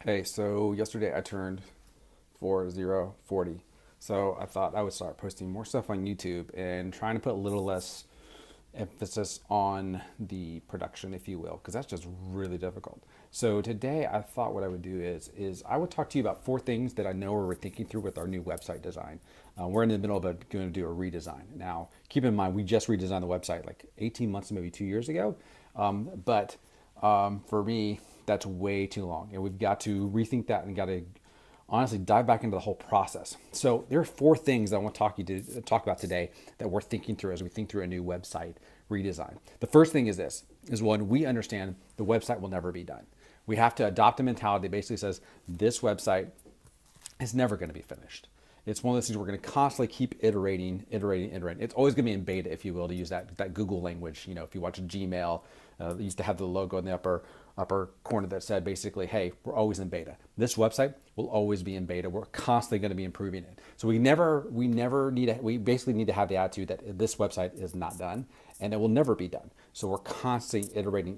Hey, so yesterday I turned 40. So I thought I would start posting more stuff on YouTube and trying to put a little less emphasis on the production, if you will, because that's just really difficult. So today I thought what I would do is I would talk to you about four things that I know we're thinking through with our new website design. We're in the middle of going to do a redesign. Now, keep in mind, we just redesigned the website like 18 months, maybe 2 years ago. But for me, that's way too long. And we've got to rethink that and got to honestly dive back into the whole process. So there are four things that I want to talk about today that we're thinking through as we think through a new website redesign. The first thing is this is one, we understand the website will never be done. We have to adopt a mentality that basically says this website is never going to be finished. It's one of those things we're going to constantly keep iterating. It's always going to be in beta, if you will, to use that Google language. You know, if you watch Gmail, they used to have the logo in the upper corner that said basically, "Hey, we're always in beta." This website will always be in beta. We're constantly going to be improving it. So we basically need to have the attitude that this website is not done and it will never be done. So we're constantly iterating.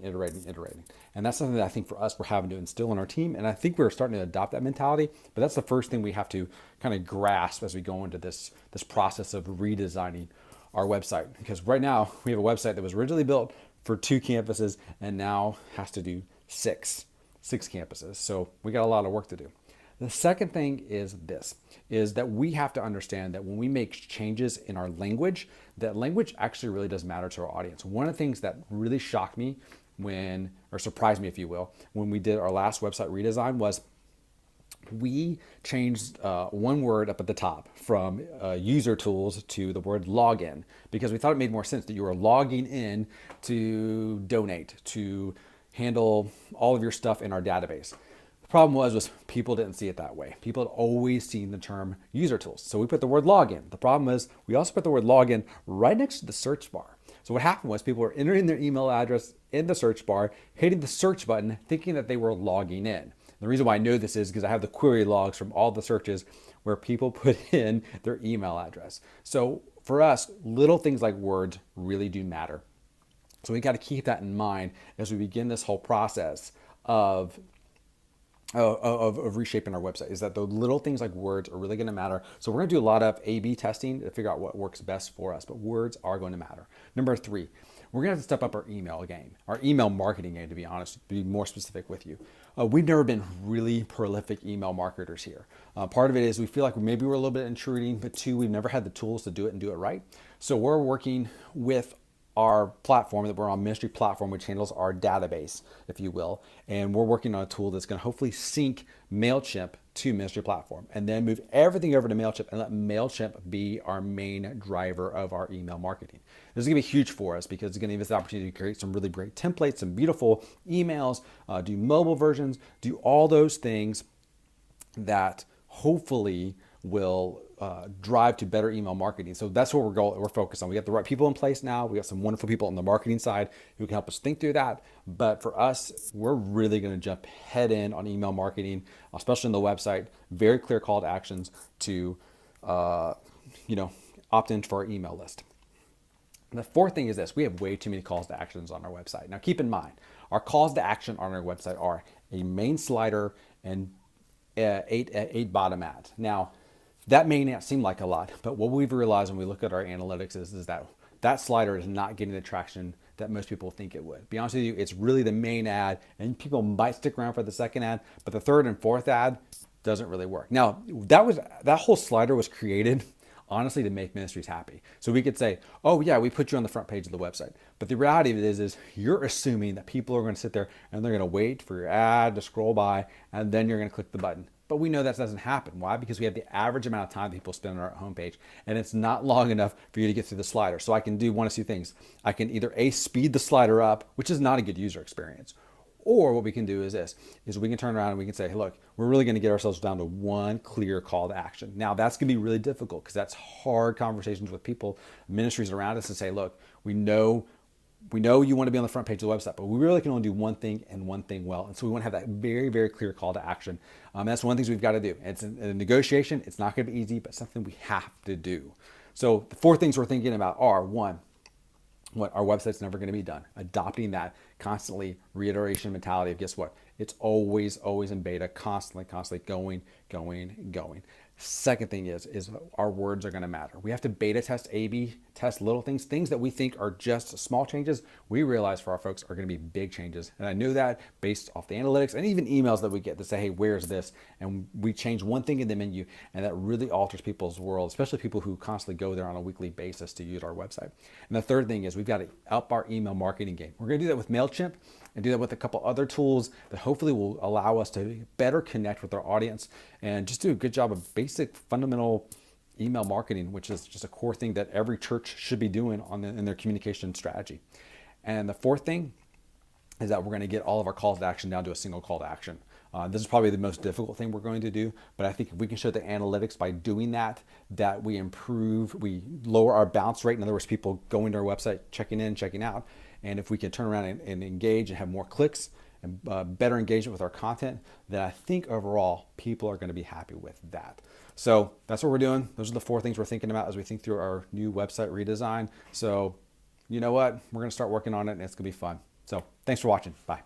And that's something that I think for us, we're having to instill in our team. And I think we're starting to adopt that mentality, but that's the first thing we have to kind of grasp as we go into this process of redesigning our website. Because right now we have a website that was originally built for 2 campuses and now has to do six campuses. So we got a lot of work to do. The second thing is this, is that we have to understand that when we make changes in our language, that language actually really does matter to our audience. One of the things that really shocked me or surprised me, if you will, when we did our last website redesign was we changed one word up at the top from user tools to the word login because we thought it made more sense that you were logging in to donate, to handle all of your stuff in our database. The problem was people didn't see it that way. People had always seen the term user tools. So we put the word login. The problem is we also put the word login right next to the search bar. So what happened was people were entering their email address in the search bar, hitting the search button, thinking that they were logging in. The reason why I know this is because I have the query logs from all the searches where people put in their email address. So for us, little things like words really do matter. So we got to keep that in mind as we begin this whole process of reshaping our website, is that the little things like words are really going to matter. So we're going to do a lot of A/B testing to figure out what works best for us, but words are going to matter. Number three, we're going to have to step up our email game, our email marketing game, to be honest, to be more specific with you. We've never been really prolific email marketers here. Part of it is we feel like maybe we're a little bit intruding, but two, we've never had the tools to do it and do it right. So we're working with our platform that we're on, ministry platform, which handles our database, if you will. And we're working on a tool that's going to hopefully sync MailChimp to ministry platform and then move everything over to MailChimp and let MailChimp be our main driver of our email marketing. This is going to be huge for us because it's going to give us the opportunity to create some really great templates, some beautiful emails, do mobile versions, do all those things that hopefully will drive to better email marketing. So that's what we're focused on. We got the right people in place now. We got some wonderful people on the marketing side who can help us think through that. But for us, we're really going to jump head in on email marketing, especially on the website. Very clear call to actions to, opt into our email list. And the fourth thing is this: we have way too many calls to actions on our website. Now, keep in mind, our calls to action on our website are a main slider and eight bottom ads. Now, that may not seem like a lot, but what we've realized when we look at our analytics is that slider is not getting the traction that most people think it would. Be honest with you, it's really the main ad, and people might stick around for the second ad, but the third and fourth ad doesn't really work. Now, that whole slider was created honestly to make ministries happy. So we could say, oh yeah, we put you on the front page of the website. But the reality of it is you're assuming that people are going to sit there and they're going to wait for your ad to scroll by and then you're going to click the button. But we know that doesn't happen. Why? Because we have the average amount of time people spend on our homepage, and it's not long enough for you to get through the slider. So I can do one of two things. I can either speed the slider up, which is not a good user experience, or what we can do is we can turn around and we can say, hey, look, we're really going to get ourselves down to one clear call to action. Now, that's going to be really difficult because that's hard conversations with people, ministries around us, to say, look, we know you want to be on the front page of the website, but we really can only do one thing and one thing well. And so we want to have that very, very clear call to action. That's one of the things we've got to do. It's a negotiation. It's not going to be easy, but something we have to do. So the four things we're thinking about are: one, our website's never going to be done. Adopting that constantly reiteration mentality of guess what? It's always in beta, constantly going. Second thing is our words are going to matter. We have to beta test, A/B test little things that we think are just small changes. We realize for our folks are going to be big changes. And I knew that based off the analytics and even emails that we get that say, hey, where's this? And we change one thing in the menu, and that really alters people's world, especially people who constantly go there on a weekly basis to use our website. And the third thing is we've got to up our email marketing game. We're going to do that with MailChimp and do that with a couple other tools that hopefully will allow us to better connect with our audience and just do a good job of basic fundamental email marketing, which is just a core thing that every church should be doing in their communication strategy. And the fourth thing is that we're going to get all of our calls to action down to a single call to action. This is probably the most difficult thing we're going to do, but I think if we can show the analytics by doing that we improve, we lower our bounce rate. In other words, people going to our website, checking in, checking out. And if we can turn around and engage and have more clicks and better engagement with our content, then I think overall people are going to be happy with that. So that's what we're doing. Those are the four things we're thinking about as we think through our new website redesign. So you know what? We're going to start working on it and it's going to be fun. So thanks for watching. Bye.